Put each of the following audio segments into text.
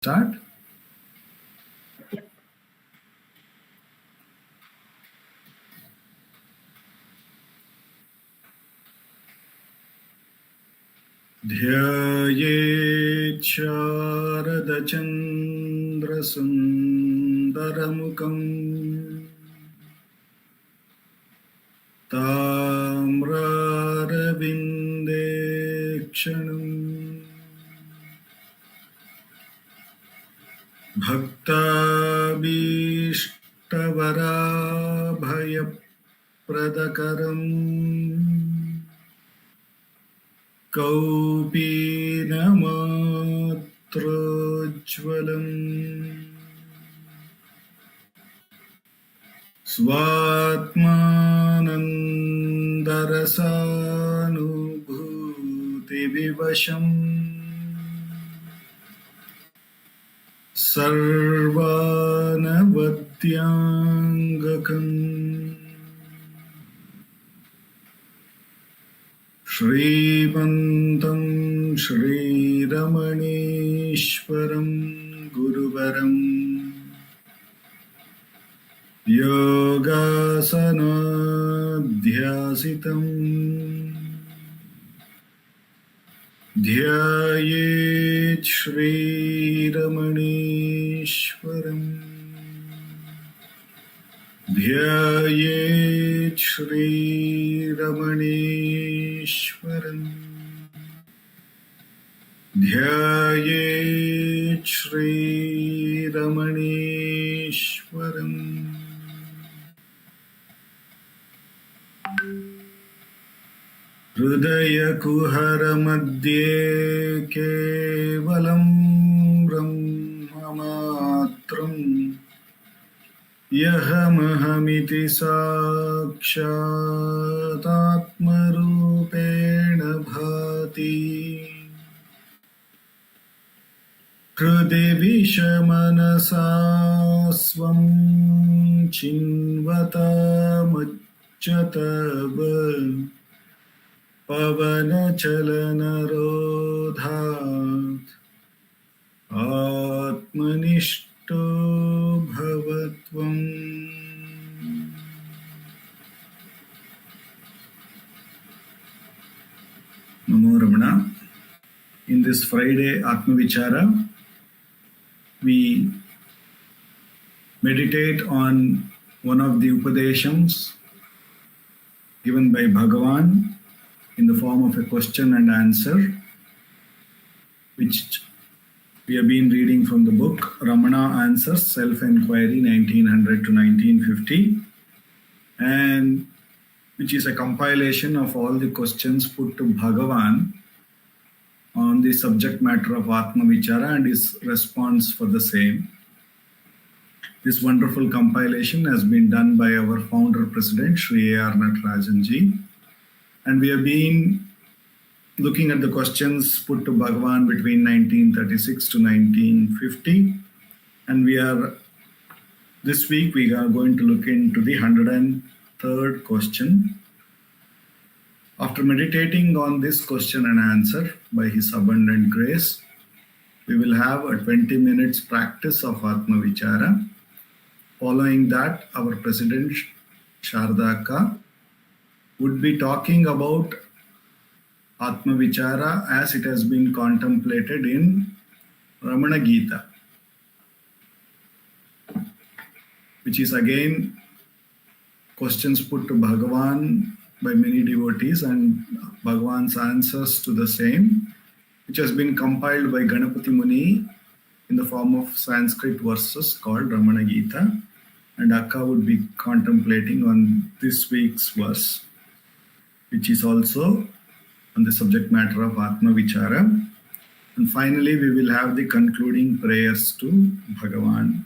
start? Dhyayet Sarada Chandra Sundaramukam Tamraravindekshana Bhaktabhishtavarabhayapradakaram Kaupinamatrojvalam Svatmanandarasānubhūti vivasham Sarvanavadyangakam Shrimantam Shri Ramaneshwaram Guruvaram Yogasanadhyasitam Dhyayet Shri Ramaneshwaram Dhyayet Shri Ramaneshwaram Dhyayet Shri Ramaneshwaram Hridaya Kuhara Madhye Kevalam Brahmamatram Yahamahamiti Sakshat Atmarupena Bhati Kriti Vishamanasa Svam Chinvata Machatava Pavana Chalana Rodhat Atmanishto Bhavatvam. Namo Ramana. In this Friday Atma Vichara, we meditate on one of the Upadeshams given by Bhagavan in the form of a question and answer, which we have been reading from the book Ramana Answers, Self-Enquiry 1900 to 1950, and which is a compilation of all the questions put to Bhagavan on the subject matter of Atma Vichara and his response for the same. This wonderful compilation has been done by our founder president, Sri A.R. Natarajan Ji. And we have been looking at the questions put to Bhagavan between 1936 to 1950. And this week we are going to look into the 103rd question. After meditating on this question and answer by His abundant grace, we will have a 20 minutes practice of Atma Vichara. Following that, our President Sarada Ka would be talking about Atma Vichara as it has been contemplated in Ramana Gita, which is again questions put to Bhagavan by many devotees and Bhagavan's answers to the same, which has been compiled by Ganapati Muni in the form of Sanskrit verses called Ramana Gita. And Akka would be contemplating on this week's verse, which is also on the subject matter of Atma Vichara. And finally, we will have the concluding prayers to Bhagavan.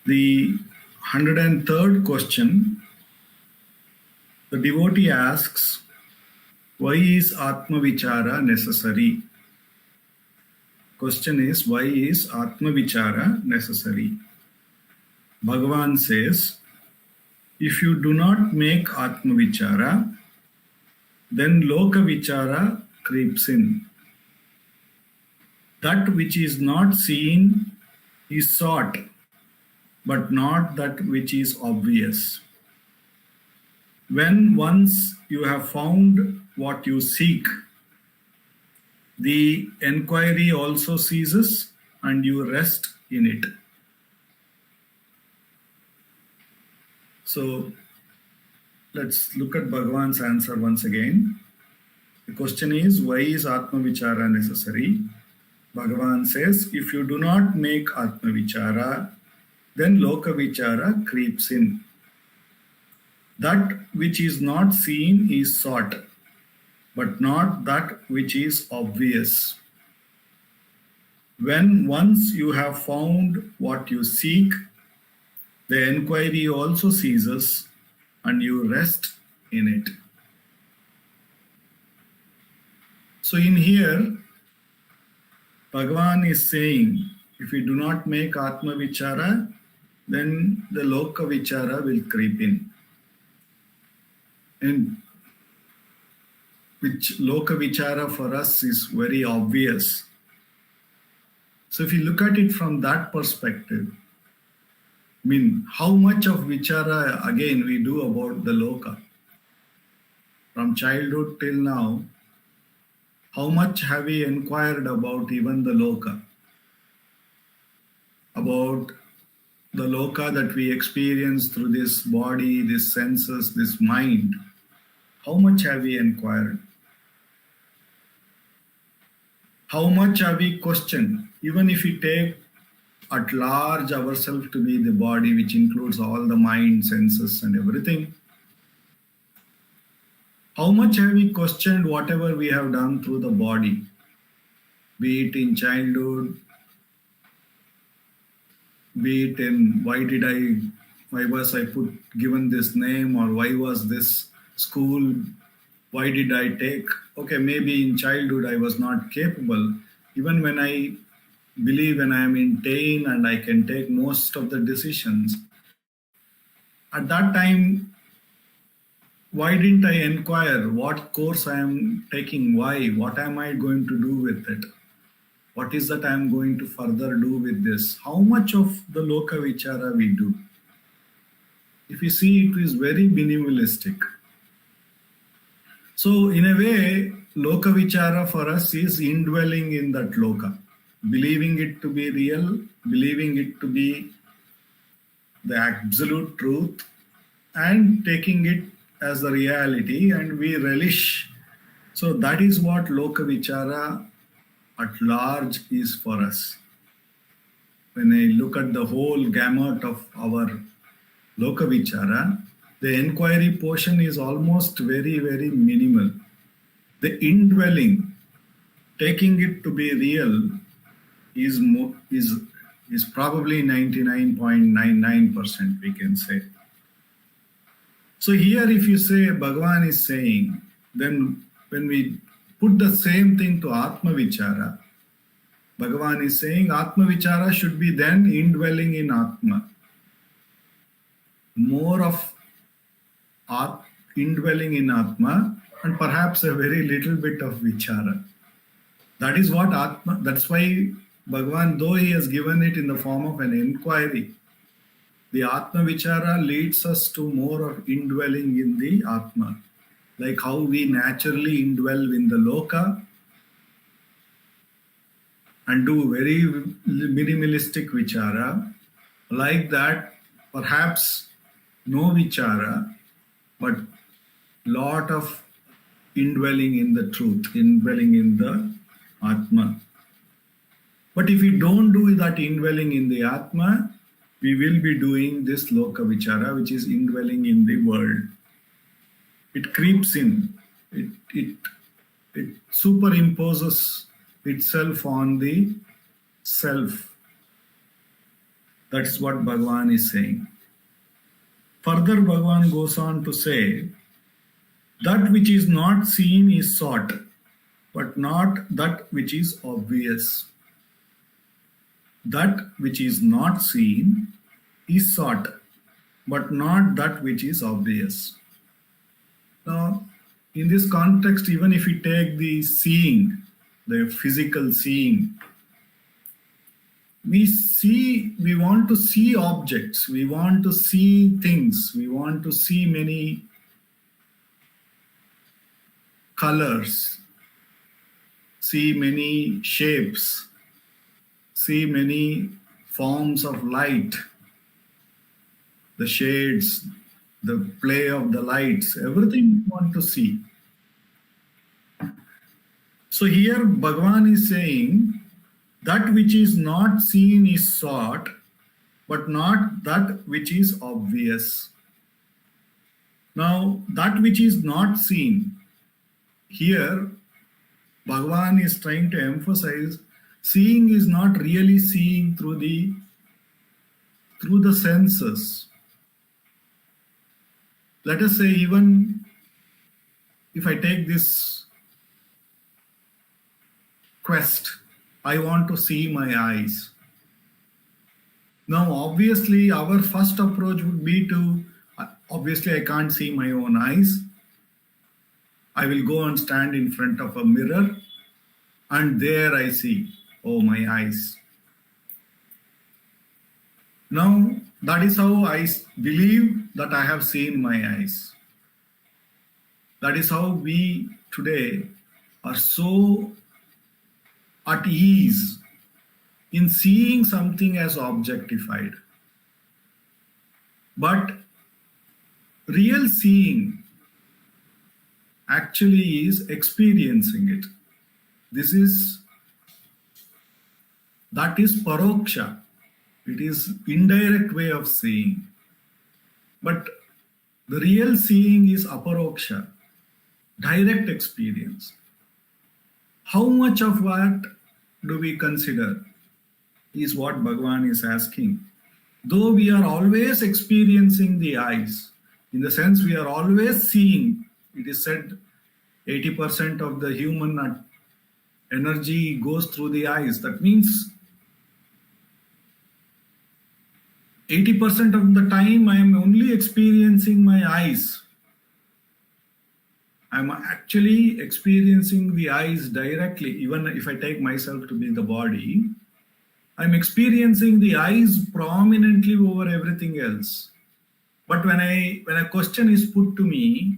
The 103rd question, the devotee asks, why is Atma Vichara necessary? Question is, why is Atma Vichara necessary? Bhagavan says, if you do not make Atma Vichara, then Loka Vichara creeps in. That which is not seen is sought, but not that which is obvious. When once you have found what you seek, the enquiry also ceases and you rest in it. So let's look at Bhagavan's answer once again. The question is, why is Atma Vichara necessary? Bhagavan says, if you do not make Atma Vichara, then Loka Vichara creeps in. That which is not seen is sought, but not that which is obvious. When once you have found what you seek, the enquiry also ceases and you rest in it. So in here, Bhagavan is saying, if we do not make Atma Vichara, then the Loka Vichara will creep in. And which Loka Vichara for us is very obvious. So if you look at it from that perspective, I mean, how much of Vichara again we do about the Loka? From childhood till now, how much have we inquired about even the Loka? About the Loka that we experience through this body, this senses, this mind. How much have we inquired? How much have we questioned? Even if we take at large ourselves to be the body, which includes all the mind, senses and everything, how much have we questioned whatever we have done through the body? Be it in childhood, be it in why was I given this name, or why was this school, why did I take, okay, maybe in childhood I was not capable. Even when I believe when I am in pain and I can take most of the decisions, at that time, why didn't I inquire what course I am taking, why, what am I going to do with it? What is that I am going to further do with this? How much of the Loka Vichara we do? If you see, it is very minimalistic. So in a way, Loka Vichara for us is indwelling in that Loka, believing it to be real, believing it to be the absolute truth, and taking it as the reality, and we relish. So that is what Loka Vichara at large is for us. When I look at the whole gamut of our Loka Vichara, the inquiry portion is almost very, very minimal. The indwelling, taking it to be real, is probably 99.99%, we can say. So here if you say Bhagavan is saying, then when we put the same thing to Atma Vichara, Bhagavan is saying Atma Vichara should be then indwelling in Atma. More of indwelling in Atma and perhaps a very little bit of Vichara. That is what Atma, that's why Bhagavan, though he has given it in the form of an inquiry, the Atma Vichara leads us to more of indwelling in the Atma. Like how we naturally indwell in the Loka and do very minimalistic Vichara. Like that, perhaps no Vichara, but lot of indwelling in the truth, indwelling in the Atma. But if we don't do that indwelling in the Atma, we will be doing this Loka Vichara, which is indwelling in the world. It creeps in. It superimposes itself on the self. That's what Bhagavan is saying. Further, Bhagavan goes on to say, that which is not seen is sought, but not that which is obvious. That which is not seen is sought, but not that which is obvious. Now, in this context, even if we take the seeing, the physical seeing, we want to see objects, we want to see things, we want to see many colors, see many shapes, see many forms of light, the shades, the play of the lights, everything we want to see. So here Bhagavan is saying that which is not seen is sought, but not that which is obvious. Now, that which is not seen, here Bhagavan is trying to emphasize seeing is not really seeing through the senses. Let us say, even if I take this quest, I want to see my eyes. Now, obviously, our first approach would be obviously, I can't see my own eyes. I will go and stand in front of a mirror, and there I see, oh, my eyes. Now, that is how I believe that I have seen my eyes. That is how we today are so at ease in seeing something as objectified. But real seeing actually is experiencing it. That is paroksha. It is indirect way of seeing. But the real seeing is aparoksha, direct experience. How much of what do we consider is what Bhagavan is asking. Though we are always experiencing the eyes, in the sense we are always seeing, it is said 80% of the human energy goes through the eyes. That means 80% of the time I am only experiencing my eyes. I am actually experiencing the eyes directly. Even if I take myself to be the body, I am experiencing the eyes prominently over everything else. But when a question is put to me,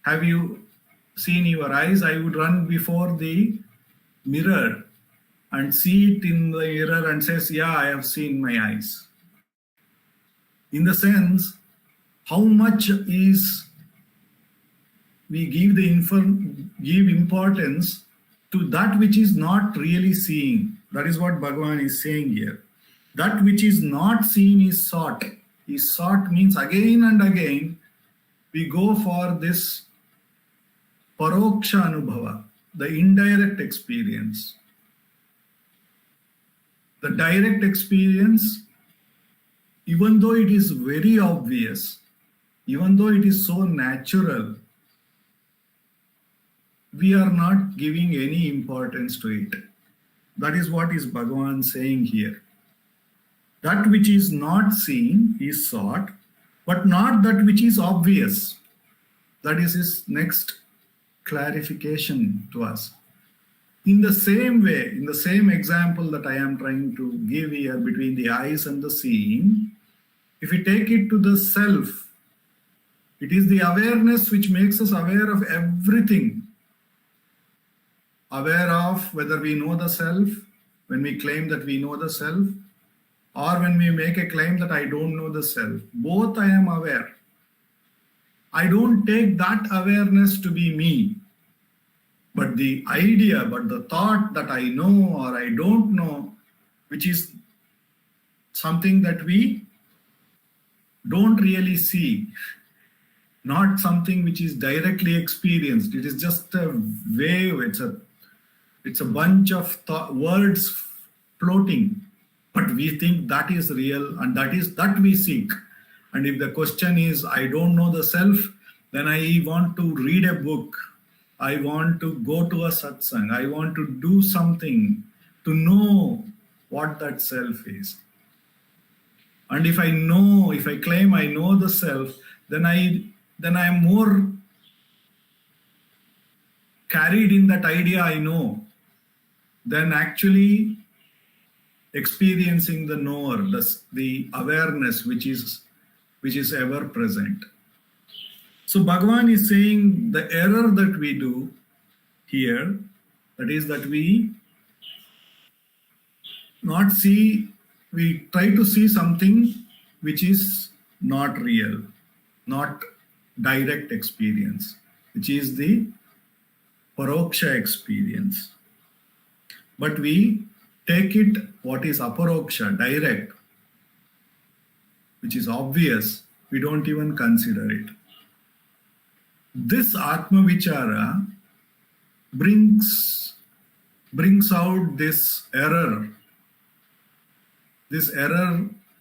have you seen your eyes? I would run before the mirror and see it in the mirror and says, yeah, I have seen my eyes. In the sense, how much is we give importance to that which is not really seeing. That is what Bhagavan is saying here. That which is not seen is sought. Is sought means again and again we go for this paroksha anubhava, the indirect experience. The direct experience, even though it is very obvious, even though it is so natural, we are not giving any importance to it. That is what is Bhagavan saying here. That which is not seen is sought, but not that which is obvious. That is his next clarification to us. In the same way, in the same example that I am trying to give here between the eyes and the seeing, if we take it to the self, it is the awareness which makes us aware of everything. Aware of whether we know the self, when we claim that we know the self, or when we make a claim that I don't know the self. Both I am aware. I don't take that awareness to be me. But the idea, but the thought that I know or I don't know, which is something that we don't really see, not something which is directly experienced. It is just a wave, it's a bunch of words floating, but we think that is real and that we seek. And if the question is, I don't know the self, then I want to read a book. I want to go to a satsang. I want to do something to know what that self is. And if I claim I know the self, then I am more carried in that idea I know than actually experiencing the knower, the awareness which is ever present. So Bhagavan is saying the error that we do here, that is that we try to see something which is not real, not direct experience, which is the paroksha experience. But we take it what is aparoksha, direct, which is obvious, we don't even consider it. This Atma Vichara brings out this error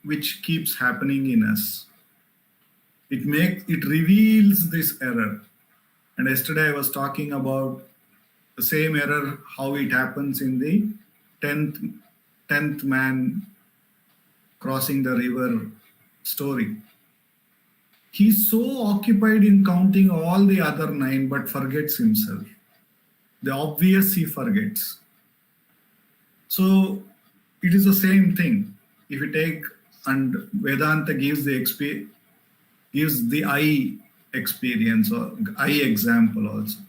which keeps happening in us. It reveals this error. And yesterday I was talking about the same error, how it happens in the 10th man crossing the river story. He's so occupied in counting all the other 9 but forgets himself. The obvious he forgets. So it is the same thing. If you take, and Vedanta gives the eye experience or eye example also.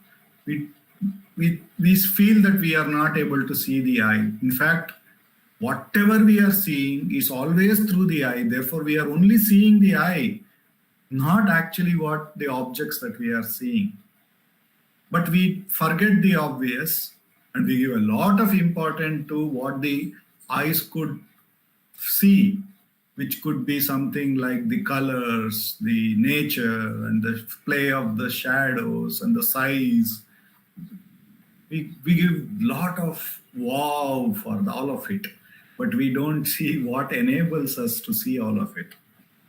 We feel that we are not able to see the eye. In fact, whatever we are seeing is always through the eye. Therefore, we are only seeing the eye, not actually what the objects that we are seeing. But we forget the obvious and we give a lot of importance to what the eyes could see, which could be something like the colors, the nature, and the play of the shadows and the size. We give a lot of wow for all of it, but we don't see what enables us to see all of it.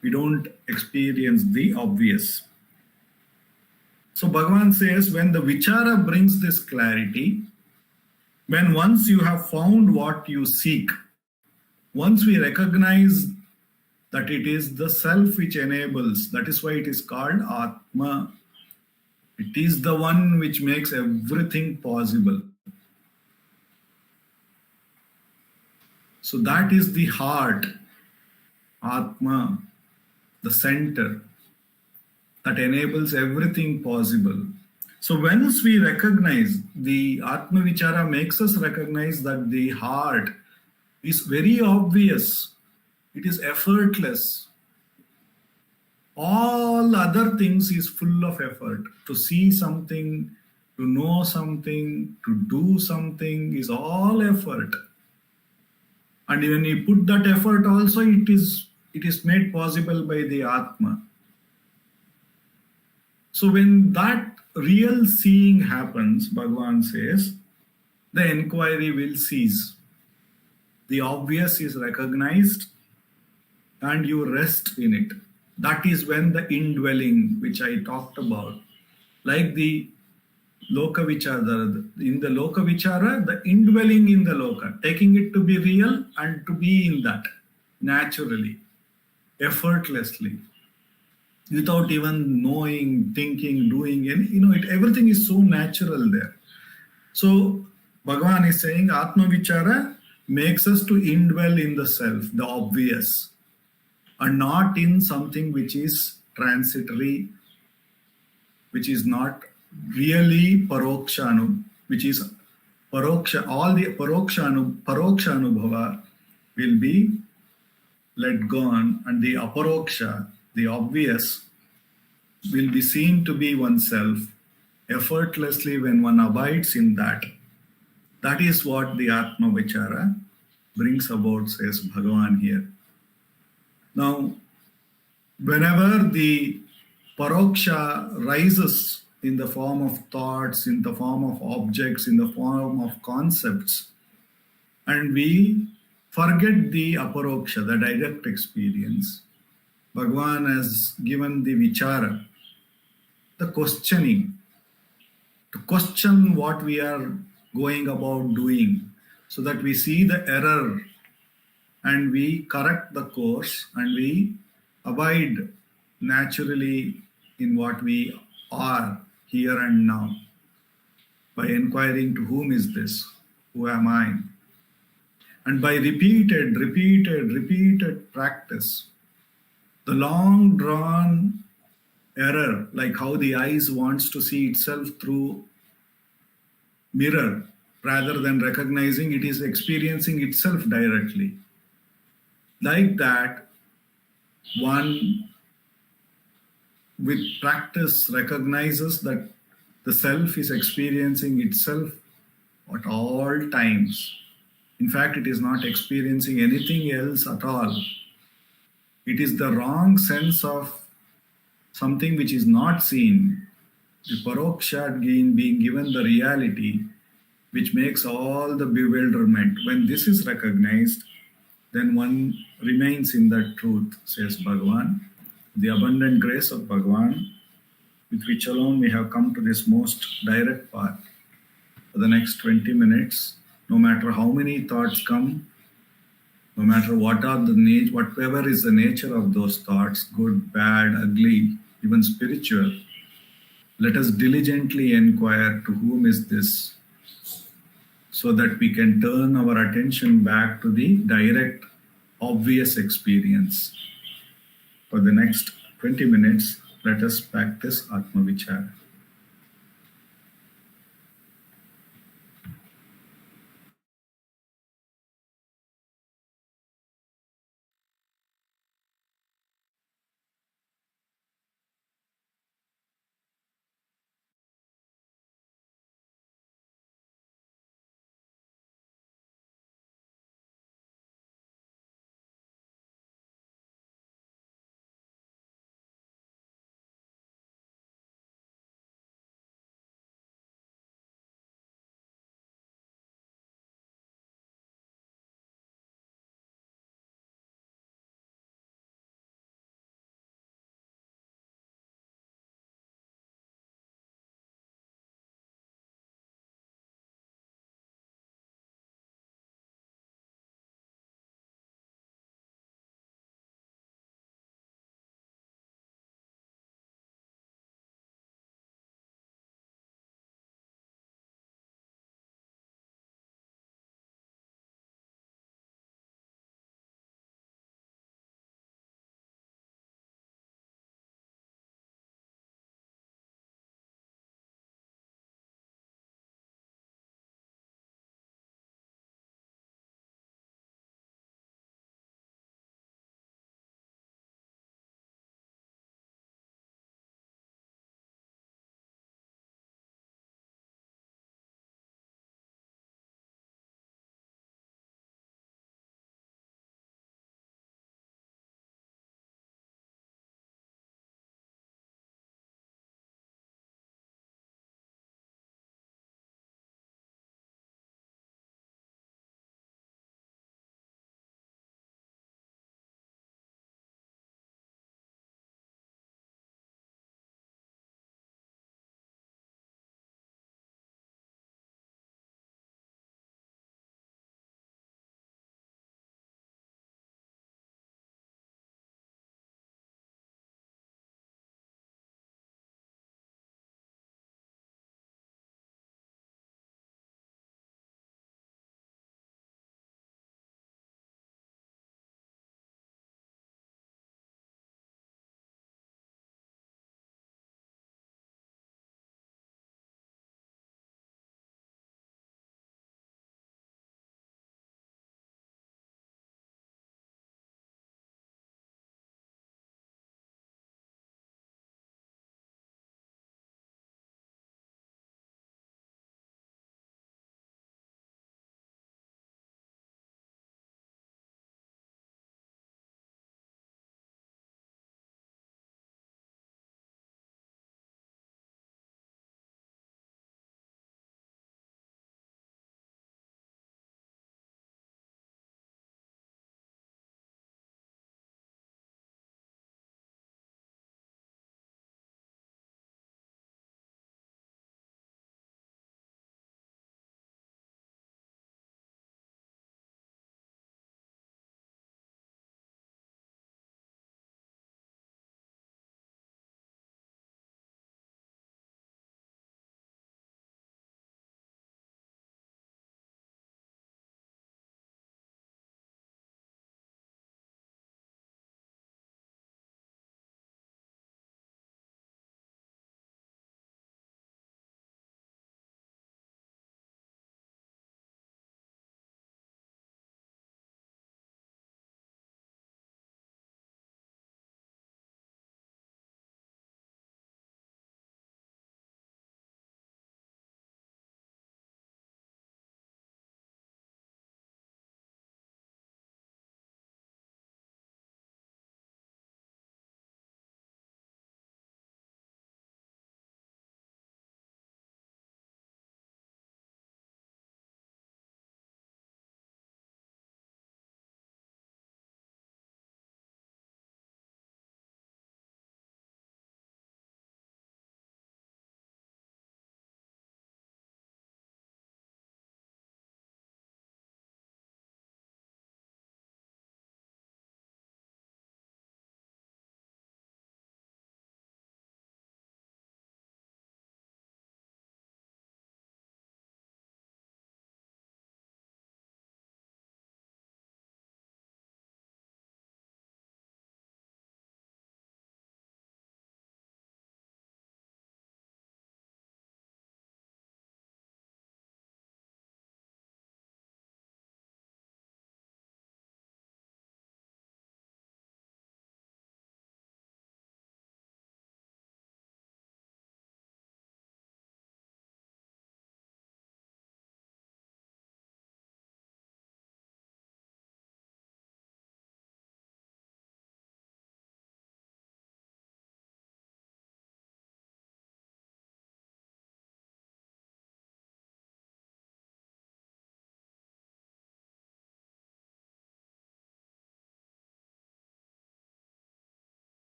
We don't experience the obvious. So Bhagavan says, when the vichara brings this clarity, when once you have found what you seek, once we recognize that it is the self which enables, that is why it is called Atma. It is the one which makes everything possible. So that is the heart, Atma, the center that enables everything possible. So once we recognize, the Atma Vichara makes us recognize that the heart is very obvious. It is effortless. All other things is full of effort. To see something, to know something, to do something is all effort. And when you put that effort also, it is made possible by the Atma. So when that real seeing happens, Bhagavan says, the enquiry will cease. The obvious is recognized and you rest in it. That is when the indwelling, which I talked about, like the Loka Vichara, in the Loka Vichara, the indwelling in the Loka, taking it to be real and to be in that naturally, effortlessly, without even knowing, thinking, doing, and everything is so natural there. So Bhagavan is saying Atma Vichara makes us to indwell in the self, the obvious, and not in something which is transitory, which is not really parokshanu, which is paroksha. All the paroksha anubhava will be let gone, and the aparoksha, the obvious, will be seen to be oneself effortlessly when one abides in that. That is what the Atma Vichara brings about, says Bhagavan here. Now, whenever the paroksha rises in the form of thoughts, in the form of objects, in the form of concepts, and we forget the aparoksha, the direct experience, Bhagavan has given the vichara, the questioning, to question what we are going about doing, so that we see the error and we correct the course and we abide naturally in what we are here and now, by inquiring to whom is this, who am I, And by repeated practice, the long drawn error, like how the eyes wants to see itself through mirror rather than recognizing it is experiencing itself directly. Like that, one with practice recognizes that the self is experiencing itself at all times. In fact, it is not experiencing anything else at all. It is the wrong sense of something which is not seen, the paroksha being given the reality, which makes all the bewilderment. When this is recognized, then one remains in that truth, says Bhagavan. The abundant grace of Bhagavan, with which alone we have come to this most direct path. For the next 20 minutes, no matter how many thoughts come, no matter whatever is the nature of those thoughts, good, bad, ugly, even spiritual, let us diligently inquire to whom is this, so that we can turn our attention back to the direct, obvious experience. For the next 20 minutes, let us practice Atma Vichara.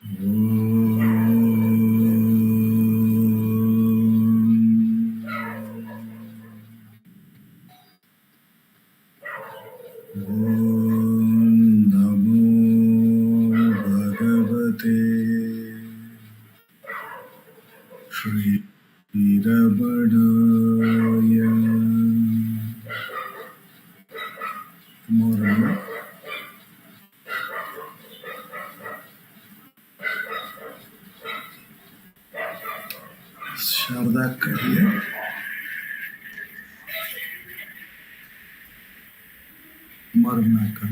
Namo Bhagavate Shri Ramanaya. More Sarada करिए मरना कर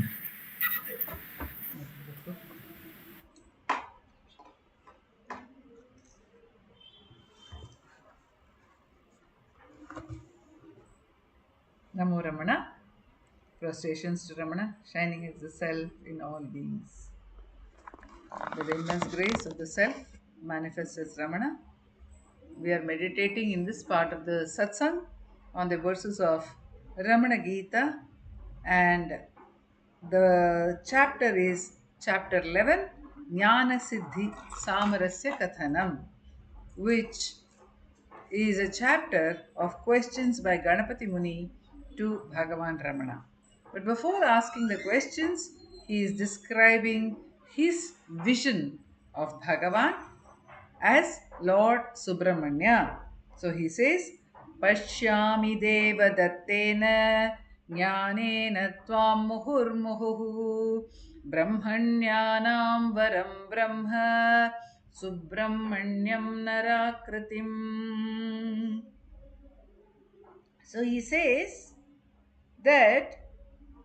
Namo Ramana. Prostrations to Ramana, shining as the self in all beings. With the immense grace of the self manifests as Ramana, we are meditating in this part of the Satsang on the verses of Ramana Gita, and the chapter is chapter 11, Jnana Siddhi Samarasya Kathanam, which is a chapter of questions by Ganapati Muni to Bhagavan Ramana. But before asking the questions, he is describing his vision of Bhagavan as Lord Subramanya. So he says, Pashyami Deva Dattena Jnanena Tvam Muhurmuhu Brahmanyanam Varam Brahma Subramanyam Narakritim. So he says that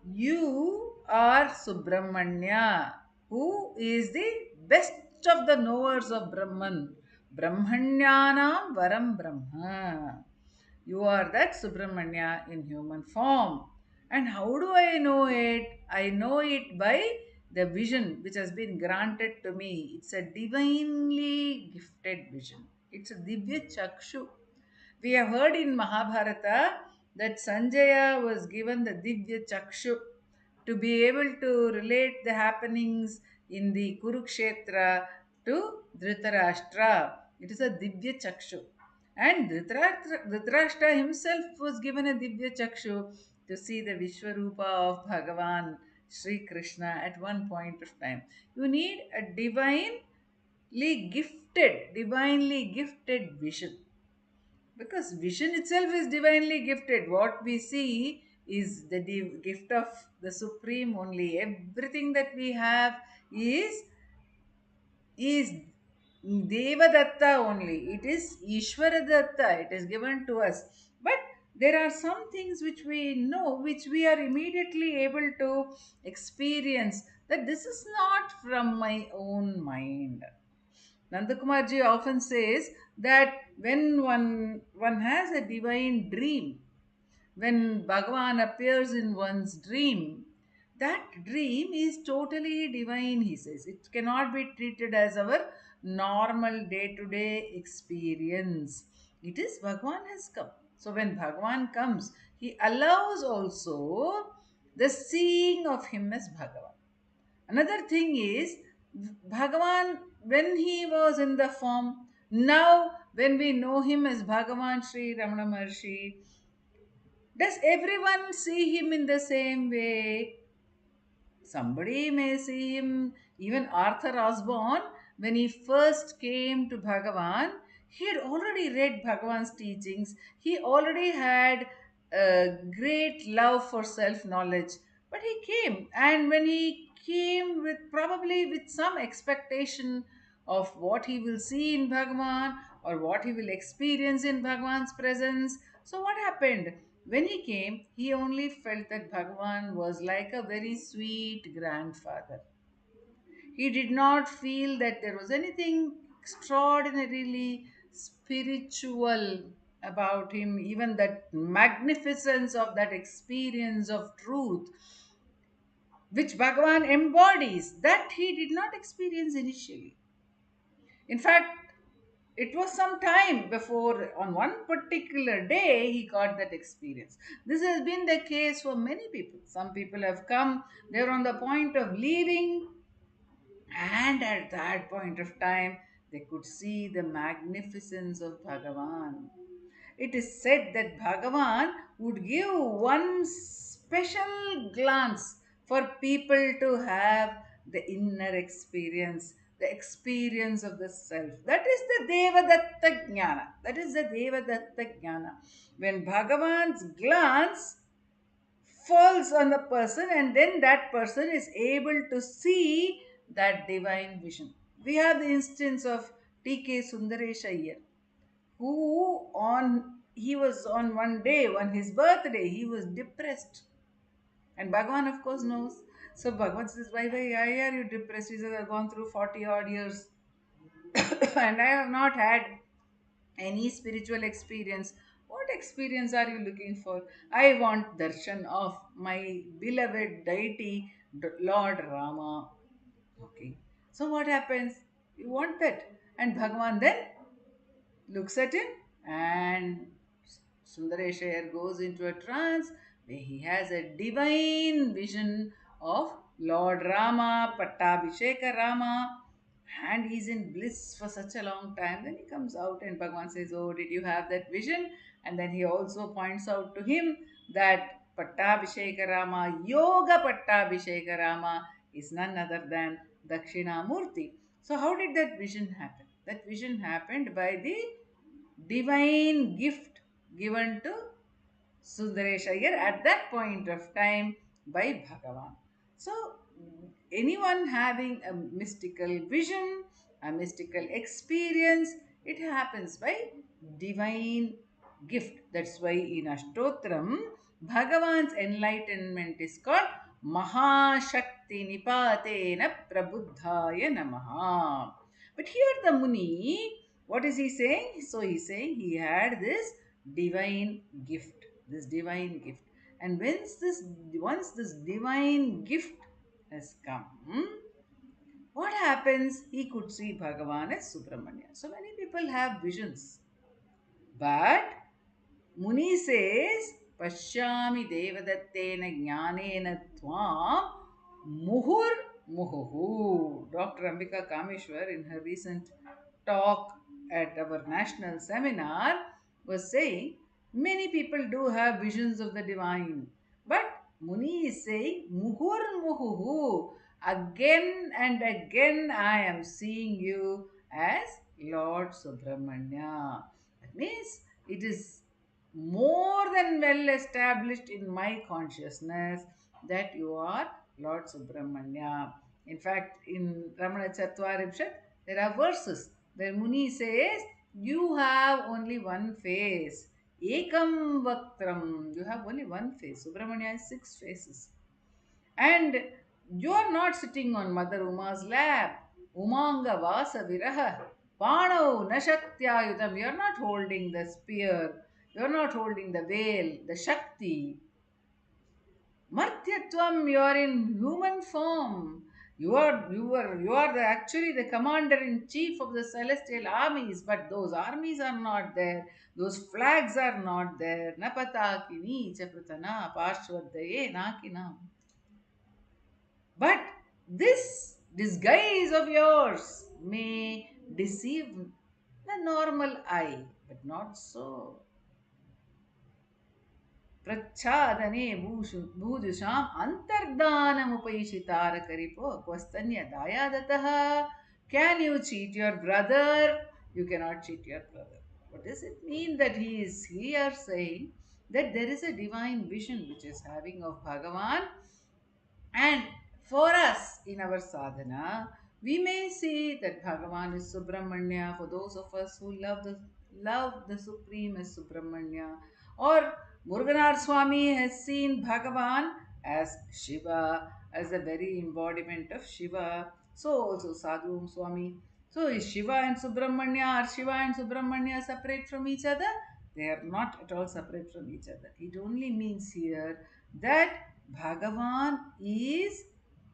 you are Subramanya, who is the best of the knowers of Brahman. Brahmanyanam Varam Brahma. You are that Subramanya in human form. And how do I know it? I know it by the vision which has been granted to me. It's a divinely gifted vision. It's a Divya Chakshu. We have heard in Mahabharata that Sanjaya was given the Divya Chakshu to be able to relate the happenings in the Kurukshetra to Dhritarashtra. It is a Divya Chakshu. And Dhritarashtra himself was given a Divya Chakshu to see the Vishwarupa of Bhagavan Sri Krishna at one point of time. You need a divinely gifted vision, because vision itself is divinely gifted. What we see is the gift of the supreme only. Everything that we have is Devadatta only. It is Ishwaradatta. It is given to us. But there are some things which we know, which we are immediately able to experience, that this is not from my own mind. Nandakumarji often says that when one has a divine dream, when Bhagavan appears in one's dream, that dream is totally divine, he says. It cannot be treated as our normal day to day experience. It is Bhagavan has come. So when Bhagavan comes, he allows also the seeing of him as Bhagavan. Another thing is, Bhagavan, when he was in the form, now when we know him as Bhagavan Sri Ramana Maharshi, does everyone see him in the same way? Somebody may see him. Even Arthur Osborne, when he first came to Bhagavan, he had already read Bhagavan's teachings. He already had a great love for self knowledge. But he came, and when he came with probably with some expectation of what he will see in Bhagavan or what he will experience in Bhagavan's presence. So, what happened? When he came, he only felt that Bhagavan was like a very sweet grandfather. He did not feel that there was anything extraordinarily spiritual about him, even that magnificence of that experience of truth which Bhagavan embodies, that he did not experience initially. In fact, it was some time before, on one particular day, he got that experience. This has been the case for many people. Some people have come, they're on the point of leaving And at that point of time, they could see the magnificence of Bhagavan. It is said that Bhagavan would give one special glance for people to have the inner experience, the experience of the self. That is the Devadatta Jnana. That is the Devadatta Jnana. When Bhagavan's glance falls on the person, and then that person is able to see that divine vision. We have the instance of T.K. Sundaresh Iyer, who on he was on one day on his birthday he was depressed, and Bhagavan of course knows. So Bhagavan says, why are you depressed? He says, I've gone through 40 odd years and I have not had any spiritual experience. What experience are you looking for? I want darshan of my beloved deity, Lord Rama. Okay. So what happens? You want that. And Bhagavan then looks at him, and Sundareshayar goes into a trance where he has a divine vision of Lord Rama, Pattabhisheka Rama, and he's in bliss for such a long time. Then he comes out and Bhagavan says, oh, did you have that vision? And then he also points out to him that Pattabhisheka Rama, Yoga Pattabhisheka Rama, is none other than Dakshinamurti. So, how did that vision happen? That vision happened by the divine gift given to Sundaresh Iyer at that point of time by Bhagavan. So, anyone having a mystical vision, a mystical experience, it happens by divine gift. That's why in Ashtotram, Bhagavan's enlightenment is called Mahashakti Nipatena Prabuddhaya Namaha. But here the Muni, what is he saying? So he's saying he had this divine gift, this divine gift. And once this divine gift has come, what happens? He could see Bhagavan as Subramanya. So many people have visions, but Muni says, Pashyami Devadattena Jnanena Tvam Muhur Muhuhu. Dr. Ambika Kameshwar, in her recent talk at our national seminar, was saying many people do have visions of the divine, but Muni is saying Muhur Muhuhu. Again and again, I am seeing you as Lord Subramanya. That means it is more than well established in my consciousness that you are Lord Subramanya. In fact, in Ramanacentre, there are verses where Muni says, you have only one face. Ekam Vaktram. You have only one face. Subramanya has six faces. And you are not sitting on Mother Uma's lap. Umanga Vasa Viraha. Panav Nashaktayutam. You are not holding the spear. You are not holding the veil, the Shakti. Martyatvam, you are in human form. You are actually the commander in chief of the celestial armies, but those armies are not there. Those flags are not there. Napatakini chapratana parshvadaye nakinam. But this disguise of yours may deceive the normal eye, but not so. प्रच्छादने भूजुषाम् अन्तर्दानमुपैषितारकरिपो क्वस्तन्य दायादतः. Can you cheat your brother? You cannot cheat your brother. What does it mean that he is here saying that there is a divine vision which is having of Bhagavan, and for us in our sadhana, we may see that Bhagavan is Subramanya for those of us who love the Supreme as Subramanya. Or Muruganar Swami has seen Bhagavan as Shiva, as the very embodiment of Shiva. So also Sadhu Swami. So is Shiva and Subramanya, are Shiva and Subramanya separate from each other? They are not at all separate from each other. It only means here that Bhagavan is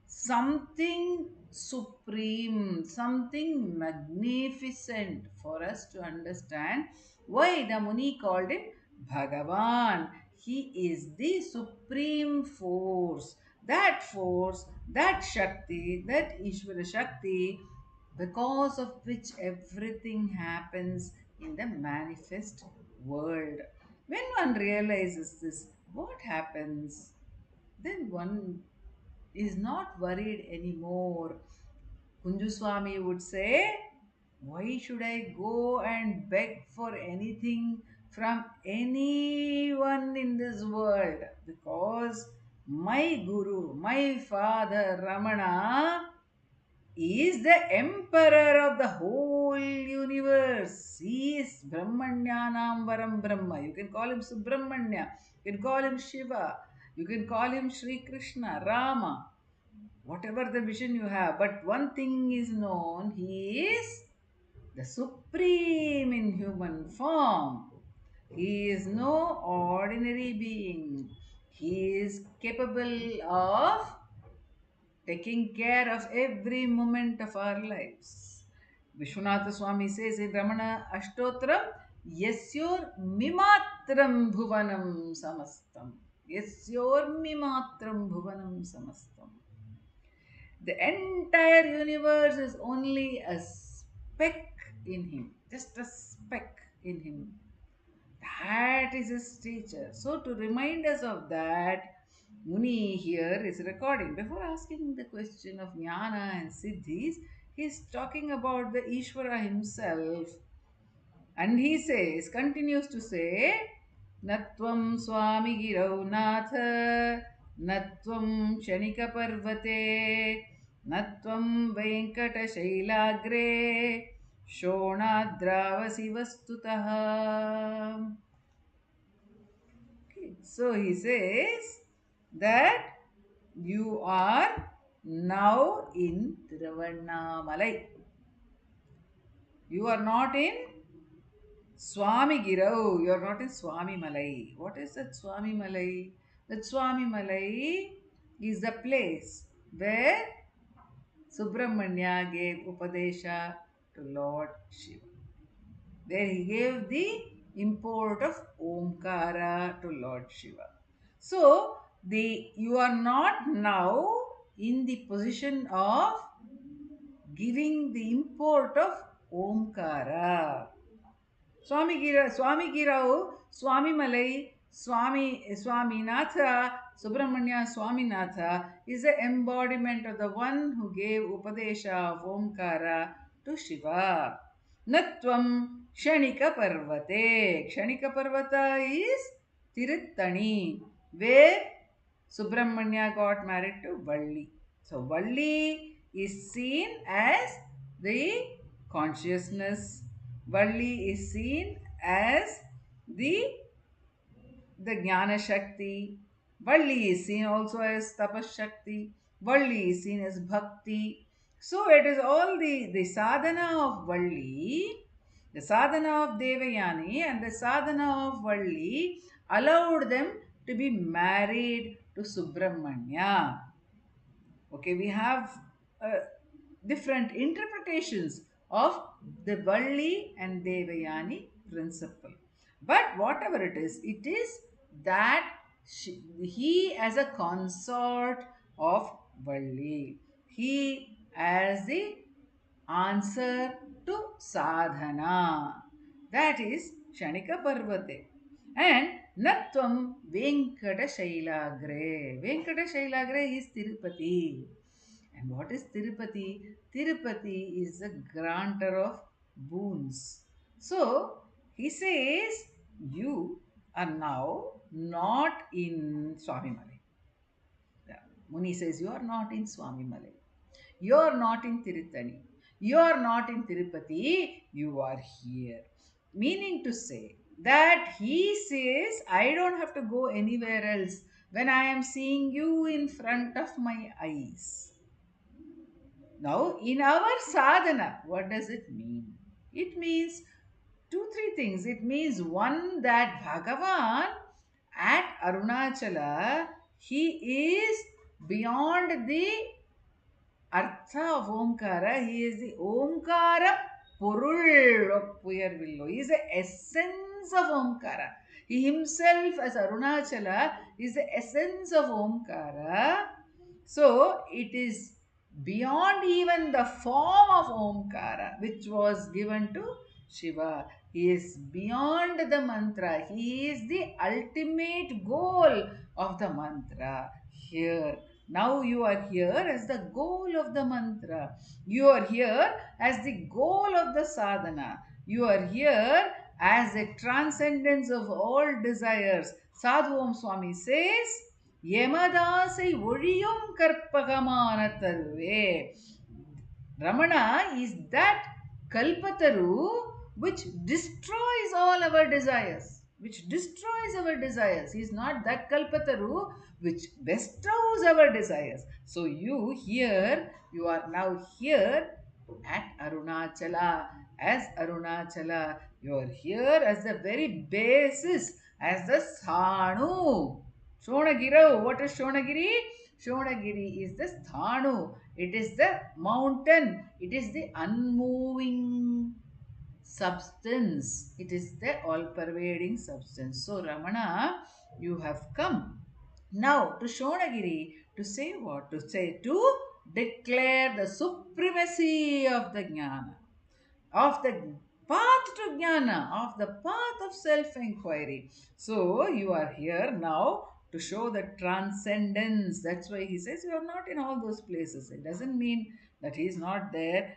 something supreme, something magnificent for us to understand why the Muni called him Bhagavan. He is the supreme force, That force, that Shakti, that Ishvara Shakti, because of which everything happens in the manifest world. When one realizes this, what happens? Then one is not worried anymore. Kunjuswami would say, why should I go and beg for anything from anyone in this world? Because my Guru, my father Ramana, is the emperor of the whole universe. He is Brahmanyanam Varam Brahma. You can call him Subramanya, you can call him Shiva, you can call him Sri Krishna, Rama, whatever the vision you have. But one thing is known, he is the supreme in human form. He is no ordinary being. He is capable of taking care of every moment of our lives. Vishwanatha Swami says in Ramana Ashtotram, Yasyor mimatram bhuvanam samastam. Yasyor mimatram bhuvanam samastam. The entire universe is only a speck in him, just a speck in him. That is his teacher. So, to remind us of that, Muni here is recording. Before asking the question of Jnana and Siddhis, he is talking about the Ishvara himself. And he says, continues to say, Natvam Swami Girau Nath, Natvam Shanika Parvate, Natvam Venkata Shailagre, Shonadravasi Vastutaha. Okay. So he says that you are now in Tiruvannamalai. You are not in Swami Girau. You are not in Swami Malai. What is that Swami Malai? That Swami Malai is the place where Subramanya gave Upadesha to Lord Shiva, where he gave the import of Omkara to Lord Shiva. So, you are not now in the position of giving the import of Omkara. Swami Girao, Swami Malai, Swaminatha, Subramanya Swaminatha is the embodiment of the one who gave Upadesha of Omkara to Shiva. Natvam Kshanika Parvate. Kshanika Parvata is Tirittani, where Subramanya got married to Valli. So Valli is seen as the consciousness. Valli is seen as the the Jnana Shakti. Valli is seen also as Tapas Shakti. Valli is seen as Bhakti. So it is all the sadhana of Valli, the sadhana of Devayani, and the sadhana of Valli allowed them to be married to Subramanya. Okay, we have different interpretations of the Valli and Devayani principle. But whatever it is that he as a consort of Valli, he as the answer to sadhana. That is Shanika Parvate. And Natvam Venkata Shailagre. Venkata Shailagre is Tirupati. And what is Tirupati? Tirupati is the granter of boons. So he says, you are now not in Swami Malai. Yeah. Muni says, you are not in Swami Malai. You are not in Tirutani. You are not in Tirupati. You are here. Meaning to say that he says, I don't have to go anywhere else when I am seeing you in front of my eyes. Now, in our sadhana, what does it mean? It means two, three things. It means one, that Bhagavan at Arunachala, he is beyond the Artha of Omkara. He is the Omkara Purul of Puyarvillo. He is the essence of Omkara. He himself, as Arunachala, is the essence of Omkara. So it is beyond even the form of Omkara, which was given to Shiva. He is beyond the mantra. He is the ultimate goal of the mantra. Here, now you are here as the goal of the mantra. You are here as the goal of the sadhana. You are here as a transcendence of all desires. Sadhu Om Swami says, Yemadasai ஒழியும் கற்பகமான தருவே. Ramana is that Kalpataru which destroys all our desires. Which destroys our desires. He is not that Kalpataru which bestows our desires. So you are now here at Arunachala. As Arunachala, you are here as the very basis, as the Sthanu. Shonagiri, what is Shonagiri? Shonagiri is the Sthanu. It is the mountain. It is the unmoving substance. It is the all-pervading substance. So, Ramana, you have come now to Shonagiri to say what? To say to declare the supremacy of the Jnana, of the path to jnana, of the path of self-inquiry. So you are here now to show the transcendence. That's why he says you are not in all those places. It doesn't mean that he is not there.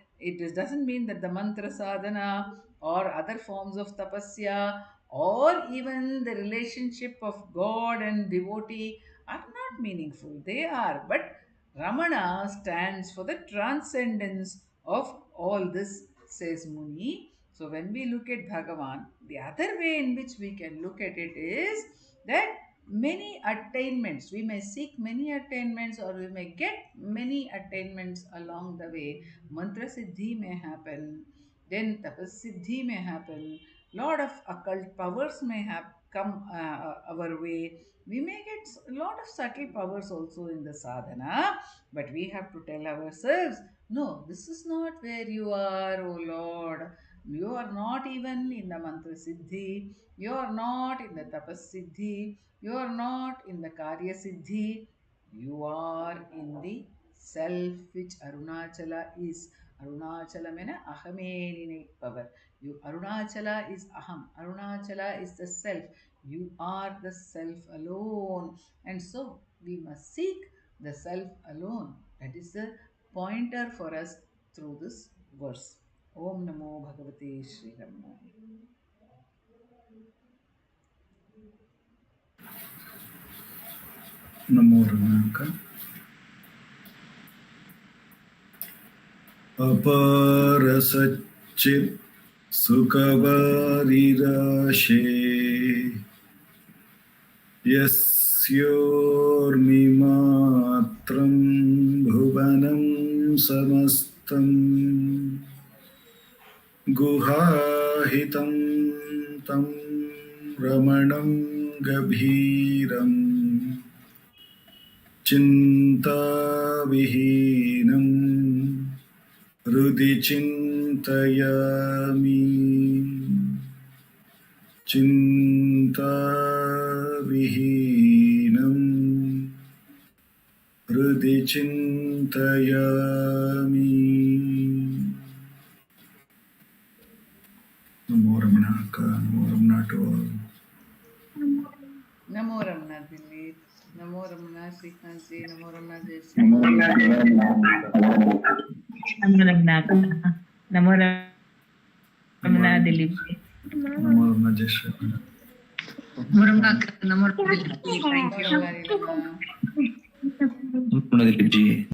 Doesn't mean that the mantra sadhana or other forms of tapasya or even the relationship of God and devotee are not meaningful. They are. But Ramana stands for the transcendence of all this, says Muni. So when we look at Bhagavan, the other way in which we can look at it is that many attainments, we may seek many attainments or we may get many attainments along the way. Mantra Siddhi may happen, then Tapas Siddhi may happen, lot of occult powers may have come our way. We may get a lot of subtle powers also in the sadhana, but we have to tell ourselves, no, this is not where you are, O Lord. You are not even in the mantra siddhi. You are not in the tapas siddhi. You are not in the karya siddhi. You are in the self which Arunachala is. Arunachala means ahameni power. You Arunachala is aham. Arunachala is the self. You are the self alone. And so we must seek the self alone. That is the pointer for us through this verse. Om Namo Bhagavate Sri Ramana. Namo Ramana. Aparasachit Sukavarirashe Yasyormimatram Bhuvanam Samastam Guhahitam Tam Ramanam Gabhiram Chintavihinam Rudi Chintayami Chintavihinam Rudi Chintayami. Namo Ramana, Namo Ramana to all. Namo Ramana Dileep. Namo Ramana Srikanji. Namo Ramana Jayasri. Namo Ramana Dileep. Namo Ramana Jayasri. Namo Ramana Dileep. Thank you. Namo Ramana. Dileep ji.